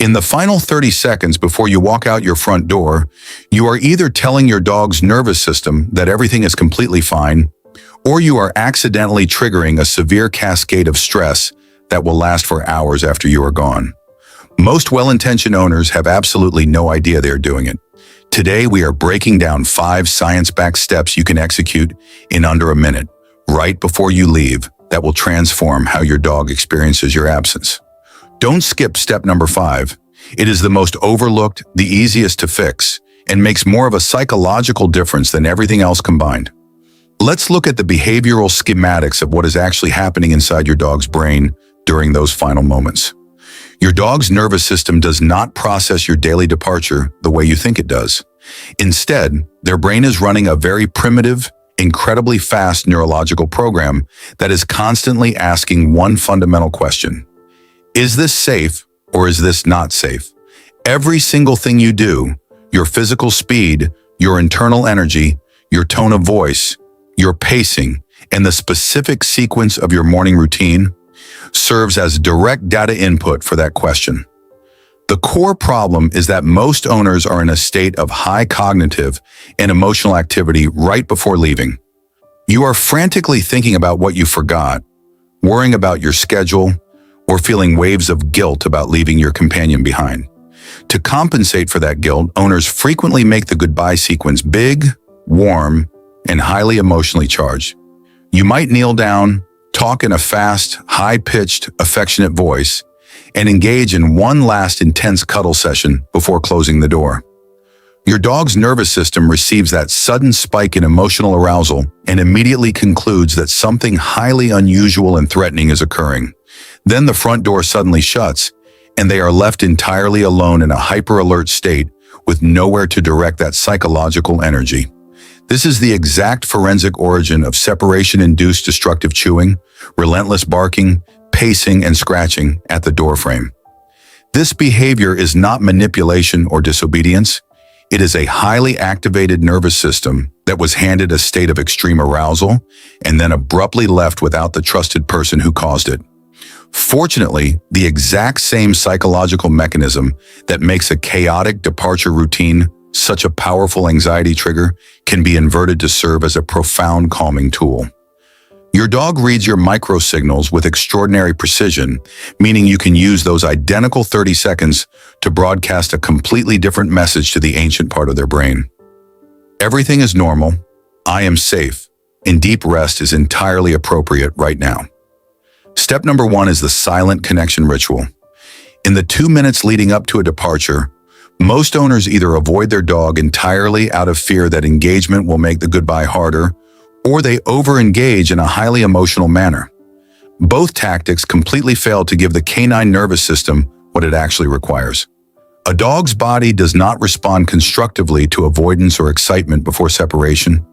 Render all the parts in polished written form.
In the final 30 seconds before you walk out your front door, you are either telling your dog's nervous system that everything is completely fine, or you are accidentally triggering a severe cascade of stress that will last for hours after you are gone. Most well-intentioned owners have absolutely no idea they're doing it. Today, we are breaking down 5 science-backed steps you can execute in under a minute, right before you leave, that will transform how your dog experiences your absence. Don't skip step number 5. It is the most overlooked, the easiest to fix, and makes more of a psychological difference than everything else combined. Let's look at the behavioral schematics of what is actually happening inside your dog's brain during those final moments. Your dog's nervous system does not process your daily departure the way you think it does. Instead, their brain is running a very primitive, incredibly fast neurological program that is constantly asking one fundamental question. Is this safe or is this not safe? Every single thing you do, your physical speed, your internal energy, your tone of voice, your pacing, and the specific sequence of your morning routine serves as direct data input for that question. The core problem is that most owners are in a state of high cognitive and emotional activity right before leaving. You are frantically thinking about what you forgot, worrying about your schedule, or feeling waves of guilt about leaving your companion behind. To compensate for that guilt, owners frequently make the goodbye sequence big, warm, and highly emotionally charged. You might kneel down, talk in a fast, high-pitched, affectionate voice, and engage in one last intense cuddle session before closing the door. Your dog's nervous system receives that sudden spike in emotional arousal and immediately concludes that something highly unusual and threatening is occurring. Then the front door suddenly shuts, and they are left entirely alone in a hyper-alert state with nowhere to direct that psychological energy. This is the exact forensic origin of separation-induced destructive chewing, relentless barking, pacing, and scratching at the doorframe. This behavior is not manipulation or disobedience. It is a highly activated nervous system that was handed a state of extreme arousal and then abruptly left without the trusted person who caused it. Fortunately, the exact same psychological mechanism that makes a chaotic departure routine such a powerful anxiety trigger can be inverted to serve as a profound calming tool. Your dog reads your microsignals with extraordinary precision, meaning you can use those identical 30 seconds to broadcast a completely different message to the ancient part of their brain. Everything is normal, I am safe, and deep rest is entirely appropriate right now. Step number 1 is the silent connection ritual. In the 2 minutes leading up to a departure, most owners either avoid their dog entirely out of fear that engagement will make the goodbye harder, or they over-engage in a highly emotional manner. Both tactics completely fail to give the canine nervous system what it actually requires. A dog's body does not respond constructively to avoidance or excitement before separation.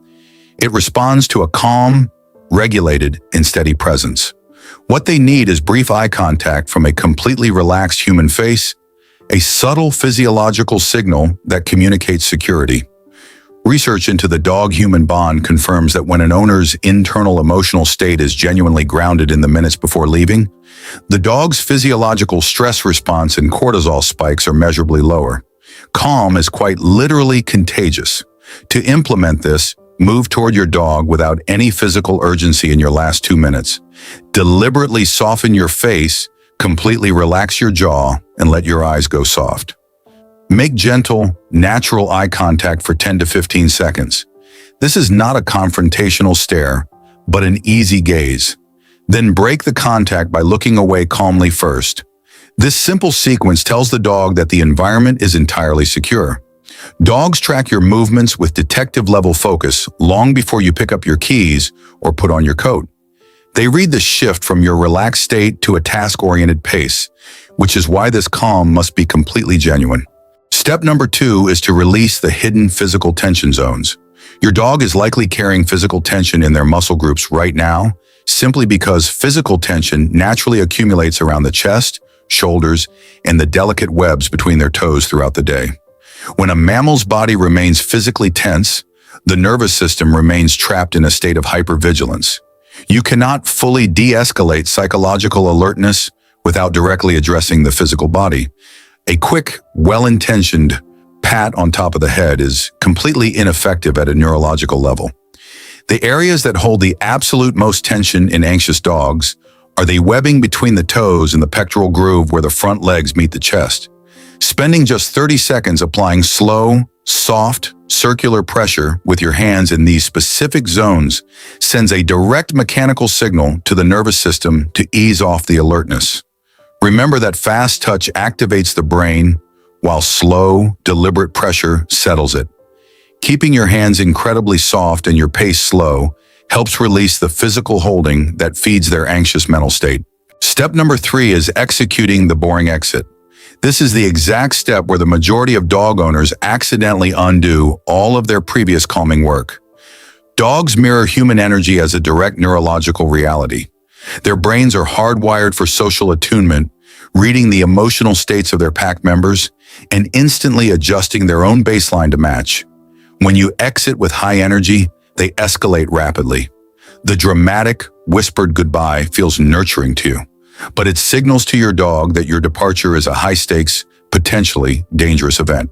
It responds to a calm, regulated, and steady presence. What they need is brief eye contact from a completely relaxed human face, a subtle physiological signal that communicates security. Research into the dog-human bond confirms that when an owner's internal emotional state is genuinely grounded in the minutes before leaving, the dog's physiological stress response and cortisol spikes are measurably lower. Calm is quite literally contagious. To implement this, move toward your dog without any physical urgency in your last 2 minutes. Deliberately soften your face, completely relax your jaw, and let your eyes go soft. Make gentle, natural eye contact for 10 to 15 seconds. This is not a confrontational stare, but an easy gaze. Then break the contact by looking away calmly first. This simple sequence tells the dog that the environment is entirely secure. Dogs track your movements with detective-level focus long before you pick up your keys or put on your coat. They read the shift from your relaxed state to a task-oriented pace, which is why this calm must be completely genuine. Step number 2 is to release the hidden physical tension zones. Your dog is likely carrying physical tension in their muscle groups right now, simply because physical tension naturally accumulates around the chest, shoulders, and the delicate webs between their toes throughout the day. When a mammal's body remains physically tense, the nervous system remains trapped in a state of hypervigilance. You cannot fully de-escalate psychological alertness without directly addressing the physical body. A quick, well-intentioned pat on top of the head is completely ineffective at a neurological level. The areas that hold the absolute most tension in anxious dogs are the webbing between the toes and the pectoral groove where the front legs meet the chest. Spending just 30 seconds applying slow, soft, circular pressure with your hands in these specific zones sends a direct mechanical signal to the nervous system to ease off the alertness. Remember that fast touch activates the brain, while slow, deliberate pressure settles it. Keeping your hands incredibly soft and your pace slow helps release the physical holding that feeds their anxious mental state. Step number 3 is executing the boring exit. This is the exact step where the majority of dog owners accidentally undo all of their previous calming work. Dogs mirror human energy as a direct neurological reality. Their brains are hardwired for social attunement, reading the emotional states of their pack members and instantly adjusting their own baseline to match. When you exit with high energy, they escalate rapidly. The dramatic, whispered goodbye feels nurturing to you, but it signals to your dog that your departure is a high-stakes, potentially dangerous event.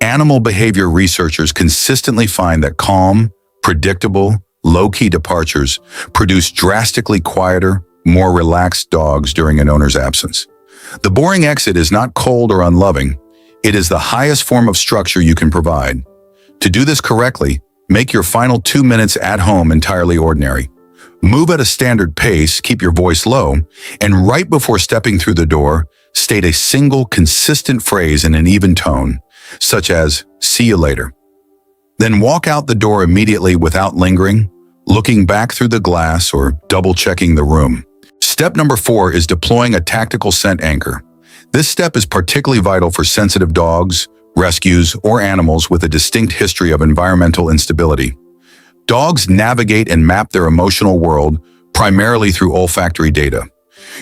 Animal behavior researchers consistently find that calm, predictable, low-key departures produce drastically quieter, more relaxed dogs during an owner's absence. The boring exit is not cold or unloving. It is the highest form of structure you can provide. To do this correctly, make your final 2 minutes at home entirely ordinary. Move at a standard pace, keep your voice low, and right before stepping through the door, state a single consistent phrase in an even tone, such as, "See you later." Then walk out the door immediately without lingering, looking back through the glass or double-checking the room. Step number 4 is deploying a tactical scent anchor. This step is particularly vital for sensitive dogs, rescues, or animals with a distinct history of environmental instability. Dogs navigate and map their emotional world primarily through olfactory data.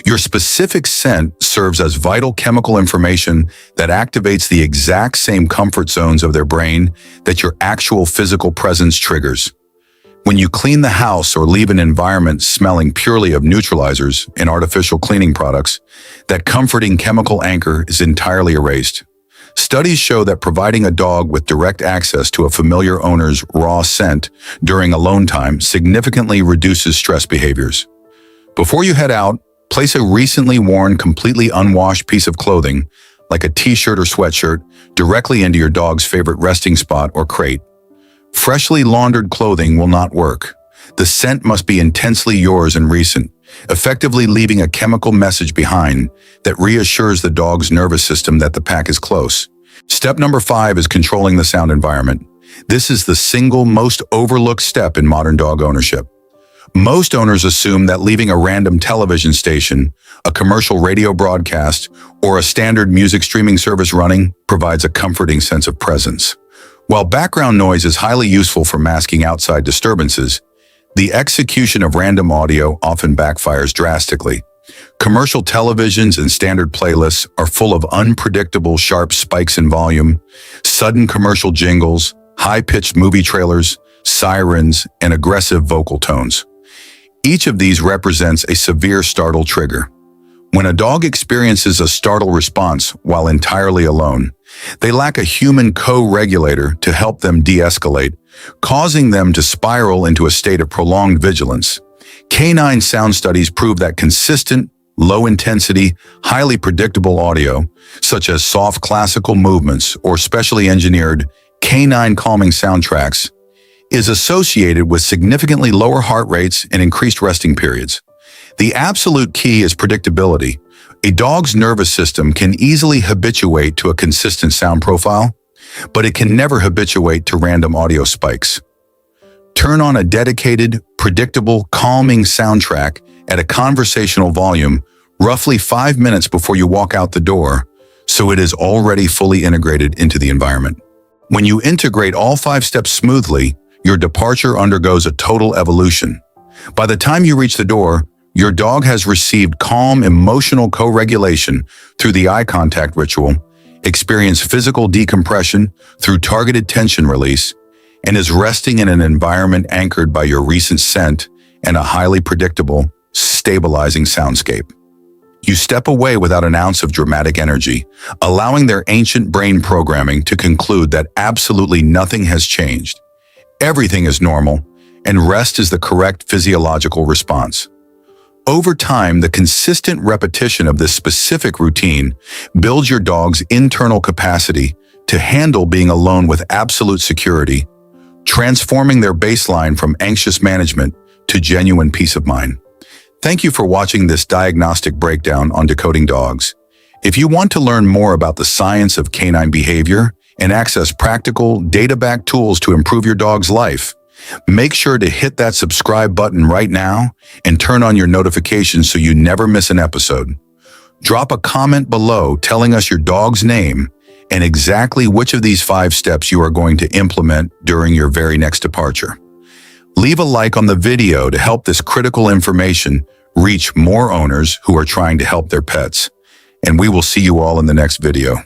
Your specific scent serves as vital chemical information that activates the exact same comfort zones of their brain that your actual physical presence triggers. When you clean the house or leave an environment smelling purely of neutralizers and artificial cleaning products, that comforting chemical anchor is entirely erased. Studies show that providing a dog with direct access to a familiar owner's raw scent during alone time significantly reduces stress behaviors. Before you head out, place a recently worn, completely unwashed piece of clothing, like a t-shirt or sweatshirt, directly into your dog's favorite resting spot or crate. Freshly laundered clothing will not work. The scent must be intensely yours and recent, effectively leaving a chemical message behind that reassures the dog's nervous system that the pack is close. Step number 5 is controlling the sound environment. This is the single most overlooked step in modern dog ownership. Most owners assume that leaving a random television station, a commercial radio broadcast, or a standard music streaming service running provides a comforting sense of presence. While background noise is highly useful for masking outside disturbances, the execution of random audio often backfires drastically. Commercial televisions and standard playlists are full of unpredictable sharp spikes in volume, sudden commercial jingles, high-pitched movie trailers, sirens, and aggressive vocal tones. Each of these represents a severe startle trigger. When a dog experiences a startle response while entirely alone, they lack a human co-regulator to help them de-escalate, causing them to spiral into a state of prolonged vigilance. Canine sound studies prove that consistent, low-intensity, highly predictable audio, such as soft classical movements or specially engineered canine calming soundtracks, is associated with significantly lower heart rates and increased resting periods. The absolute key is predictability. A dog's nervous system can easily habituate to a consistent sound profile, but it can never habituate to random audio spikes. Turn on a dedicated, predictable, calming soundtrack at a conversational volume roughly 5 minutes before you walk out the door, so it is already fully integrated into the environment. When you integrate all 5 steps smoothly, your departure undergoes a total evolution. By the time you reach the door, your dog has received calm, emotional co-regulation through the eye contact ritual, experienced physical decompression through targeted tension release, and is resting in an environment anchored by your recent scent and a highly predictable, stabilizing soundscape. You step away without an ounce of dramatic energy, allowing their ancient brain programming to conclude that absolutely nothing has changed. Everything is normal, and rest is the correct physiological response. Over time, the consistent repetition of this specific routine builds your dog's internal capacity to handle being alone with absolute security, transforming their baseline from anxious management to genuine peace of mind. Thank you for watching this diagnostic breakdown on Decoding Dogs. If you want to learn more about the science of canine behavior and access practical, data-backed tools to improve your dog's life, make sure to hit that subscribe button right now and turn on your notifications so you never miss an episode. Drop a comment below telling us your dog's name and exactly which of these 5 steps you are going to implement during your very next departure. Leave a like on the video to help this critical information reach more owners who are trying to help their pets. And we will see you all in the next video.